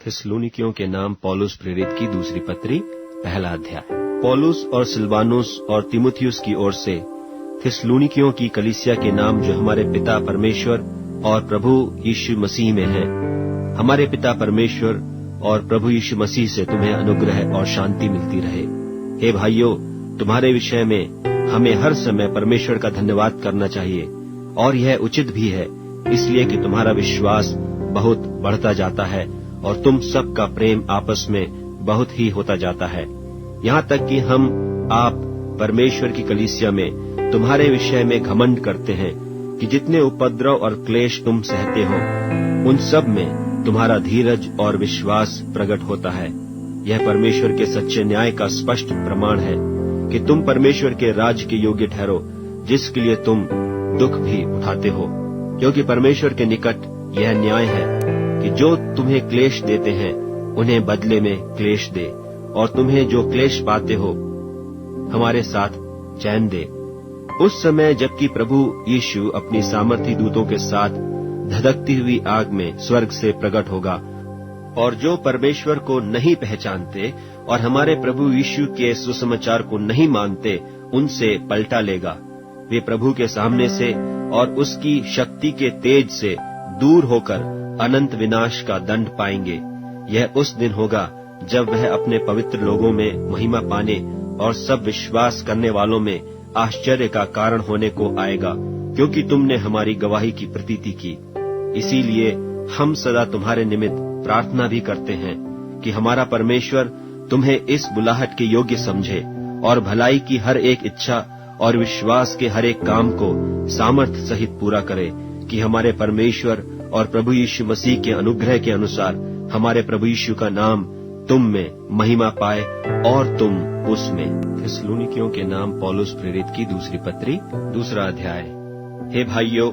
थिस्सलुनीकियों के नाम पौलुस प्रेरित की दूसरी पत्री, पहला अध्याय। पौलुस और सिलवानुस और तीमुथियुस की ओर से थिस्सलुनीकियों की कलीसिया के नाम जो हमारे पिता परमेश्वर और प्रभु यीशु मसीह में है। हमारे पिता परमेश्वर और प्रभु यीशु मसीह से तुम्हें अनुग्रह और शांति मिलती रहे। हे भाइयों, तुम्हारे विषय में हमें हर समय परमेश्वर का धन्यवाद करना चाहिए, और यह उचित भी है, इसलिए कि तुम्हारा विश्वास बहुत बढ़ता जाता है और तुम सबका प्रेम आपस में बहुत ही होता जाता है, यहाँ तक कि आप परमेश्वर की कलीसिया में तुम्हारे विषय में घमंड करते हैं कि जितने उपद्रव और क्लेश तुम सहते हो, उन सब में तुम्हारा धीरज और विश्वास प्रकट होता है। यह परमेश्वर के सच्चे न्याय का स्पष्ट प्रमाण है कि तुम परमेश्वर के राज के योग्य ठहरो, जिसके लिए तुम दुख भी उठाते हो, क्योंकि परमेश्वर के निकट यह न्याय है कि जो तुम्हें क्लेश देते हैं उन्हें बदले में क्लेश दे, और तुम्हें जो क्लेश पाते हो हमारे साथ चैन दे। उस समय जबकि प्रभु यीशु अपनी सामर्थी दूतों के साथ धधकती हुई आग में स्वर्ग से प्रकट होगा, और जो परमेश्वर को नहीं पहचानते और हमारे प्रभु यीशु के सुसमाचार को नहीं मानते, उनसे पलटा लेगा। वे प्रभु के सामने से और उसकी शक्ति के तेज से दूर होकर अनंत विनाश का दंड पाएंगे। यह उस दिन होगा जब वह अपने पवित्र लोगों में महिमा पाने और सब विश्वास करने वालों में आश्चर्य का कारण होने को आएगा, क्योंकि तुमने हमारी गवाही की प्रतीति की। इसीलिए हम सदा तुम्हारे निमित्त प्रार्थना भी करते हैं कि हमारा परमेश्वर तुम्हें इस बुलाहट के योग्य समझे और भलाई की हर एक इच्छा और विश्वास के हर एक काम को सामर्थ्य सहित पूरा करे, कि हमारे परमेश्वर और प्रभु यीशु मसीह के अनुग्रह के अनुसार हमारे प्रभु यीशु का नाम तुम में महिमा पाए और तुम उसमें। थिस्सलुनीकियों के नाम पौलुस प्रेरित की दूसरी पत्री, दूसरा अध्याय। हे भाइयों,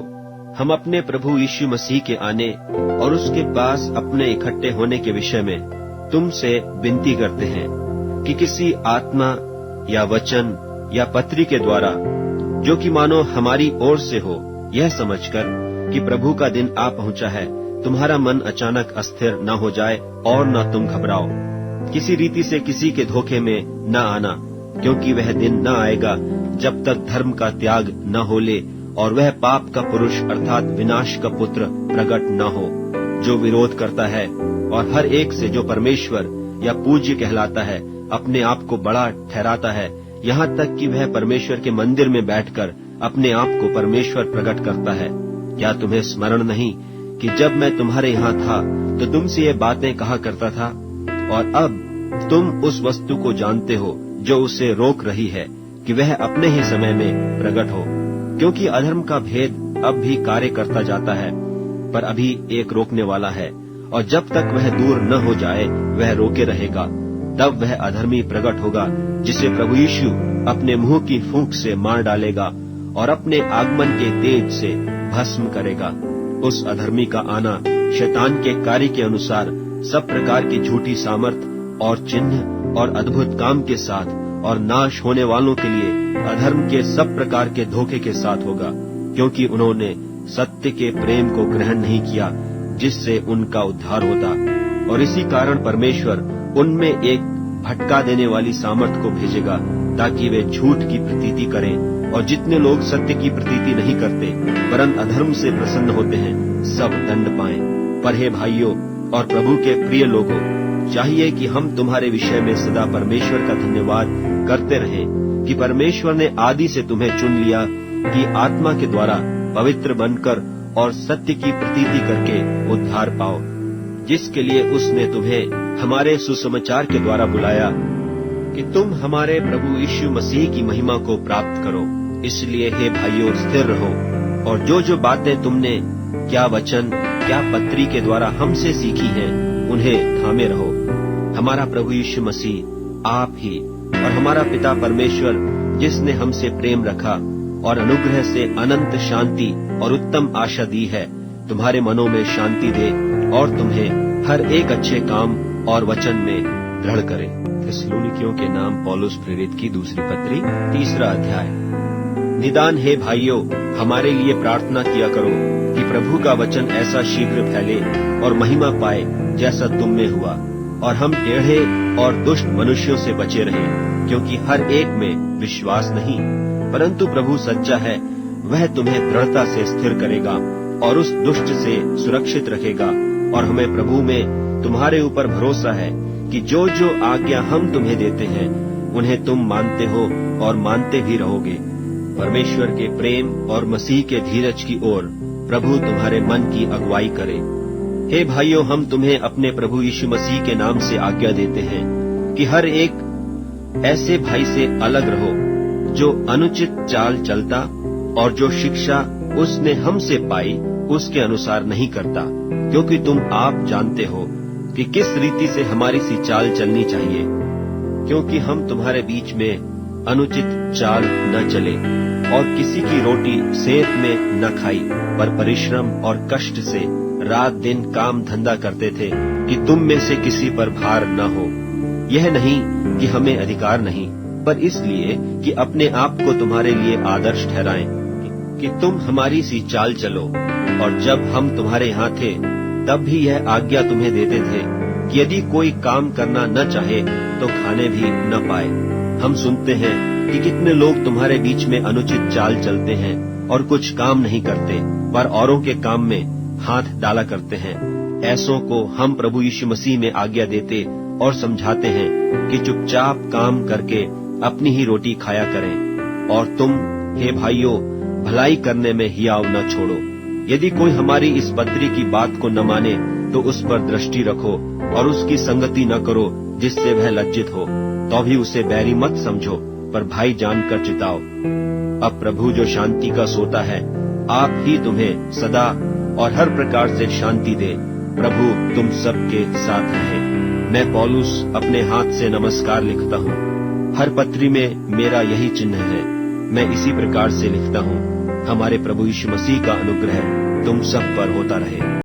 हम अपने प्रभु यीशु मसीह के आने और उसके पास अपने इकट्ठे होने के विषय में तुमसे विनती करते हैं कि किसी आत्मा या वचन या पत्री के द्वारा, जो कि मानो हमारी ओर से हो, यह समझकर कि प्रभु का दिन आ पहुंचा है, तुम्हारा मन अचानक अस्थिर न हो जाए और न तुम घबराओ। किसी रीति से किसी के धोखे में न आना, क्योंकि वह दिन न आएगा जब तक धर्म का त्याग न हो ले और वह पाप का पुरुष अर्थात विनाश का पुत्र प्रकट न हो, जो विरोध करता है और हर एक से जो परमेश्वर या पूज्य कहलाता है अपने आप को बड़ा ठहराता है, यहाँ तक कि वह परमेश्वर के मंदिर में बैठकर अपने आप को परमेश्वर प्रकट करता है। क्या तुम्हें स्मरण नहीं कि जब मैं तुम्हारे यहाँ था तो तुमसे ये बातें कहा करता था, और अब तुम उस वस्तु को जानते हो जो उसे रोक रही है कि वह अपने ही समय में प्रकट हो, क्योंकि अधर्म का भेद अब भी कार्य करता जाता है, पर अभी एक रोकने वाला है, और जब तक वह दूर न हो जाए वह रोके रहेगा। तब वह अधर्मी प्रकट होगा, जिसे प्रभु यीशु अपने मुंह की फूंक से मार डालेगा और अपने आगमन के तेज से भस्म करेगा। उस अधर्मी का आना शैतान के कार्य के अनुसार सब प्रकार की झूठी सामर्थ और चिन्ह और अद्भुत काम के साथ और नाश होने वालों के लिए अधर्म के सब प्रकार के धोखे के साथ होगा, क्योंकि उन्होंने सत्य के प्रेम को ग्रहण नहीं किया, जिससे उनका उद्धार होता। और इसी कारण परमेश्वर उनमें एक भटका देने वाली सामर्थ को भेजेगा, ताकि वे झूठ की प्रतीति करें, और जितने लोग सत्य की प्रतीति नहीं करते वरन अधर्म से प्रसन्न होते हैं, सब दंड पाएं। पर हे भाइयों और प्रभु के प्रिय लोगों, चाहिए कि हम तुम्हारे विषय में सदा परमेश्वर का धन्यवाद करते रहें कि परमेश्वर ने आदि से तुम्हें चुन लिया कि आत्मा के द्वारा पवित्र बनकर और सत्य की प्रतीति करके उद्धार पाओ, जिसके लिए उसने तुम्हें हमारे सुसमाचार के द्वारा बुलाया कि तुम हमारे प्रभु यीशु मसीह की महिमा को प्राप्त करो। इसलिए हे भाइयों, स्थिर रहो, और जो बातें तुमने क्या वचन क्या पत्री के द्वारा हमसे सीखी हैं, उन्हें थामे रहो। हमारा प्रभु यीशु मसीह आप ही और हमारा पिता परमेश्वर, जिसने हमसे प्रेम रखा और अनुग्रह से अनंत शांति और उत्तम आशा दी है, तुम्हारे मनों में शांति दे और तुम्हें हर एक अच्छे काम और वचन में दृढ़ करे। थिस्सलुनीकियों के नाम पौलुस प्रेरित की दूसरी पत्री, तीसरा अध्याय। निदान हे भाइयों, हमारे लिए प्रार्थना किया करो कि प्रभु का वचन ऐसा शीघ्र फैले और महिमा पाए जैसा तुम में हुआ, और हम टेढ़े और दुष्ट मनुष्यों से बचे रहें, क्योंकि हर एक में विश्वास नहीं। परंतु प्रभु सच्चा है, वह तुम्हें दृढ़ता से स्थिर करेगा और उस दुष्ट से सुरक्षित रखेगा। और हमें प्रभु में तुम्हारे ऊपर भरोसा है कि जो जो आज्ञा हम तुम्हें देते हैं उन्हें तुम मानते हो और मानते भी रहोगे। परमेश्वर के प्रेम और मसीह के धीरज की ओर प्रभु तुम्हारे मन की अगुवाई करे। हे भाइयों, हम तुम्हें अपने प्रभु यीशु मसीह के नाम से आज्ञा देते हैं कि हर एक ऐसे भाई से अलग रहो जो अनुचित चाल चलता और जो शिक्षा उसने हमसे पाई उसके अनुसार नहीं करता, क्योंकि तुम आप जानते हो कि किस रीति से हमारी सी चाल चलनी चाहिए। क्योंकि हम तुम्हारे बीच में अनुचित चाल न चले और किसी की रोटी सेंत में न खाई, पर परिश्रम और कष्ट से रात दिन काम धंधा करते थे कि तुम में से किसी पर भार न हो। यह नहीं कि हमें अधिकार नहीं, पर इसलिए कि अपने आप को तुम्हारे लिए आदर्श ठहराएं कि तुम हमारी सी चाल चलो। और जब हम तुम्हारे यहाँ थे तब भी यह आज्ञा तुम्हें देते थे कि यदि कोई काम करना न चाहे तो खाने भी न पाए। हम सुनते हैं कि कितने लोग तुम्हारे बीच में अनुचित चाल चलते हैं और कुछ काम नहीं करते, पर औरों के काम में हाथ डाला करते हैं। ऐसों को हम प्रभु यीशु मसीह में आज्ञा देते और समझाते हैं कि चुपचाप काम करके अपनी ही रोटी खाया करें। और तुम हे भाइयों, भलाई करने में हियाव न छोड़ो। यदि कोई हमारी इस पत्री की बात को न माने तो उस पर दृष्टि रखो और उसकी संगति न करो जिससे वह लज्जित हो। तो भी उसे बैरी मत समझो, पर भाई जानकर चिताओ। अब प्रभु जो शांति का सोता है, आप ही तुम्हें सदा और हर प्रकार से शांति दे। प्रभु तुम सबके साथ रहे। मैं पौलुस अपने हाथ से नमस्कार लिखता हूँ। हर पत्री में मेरा यही चिन्ह है। मैं इसी प्रकार से लिखता हूँ। हमारे प्रभु यीशु मसीह का अनुग्रह तुम सब पर होता रहे।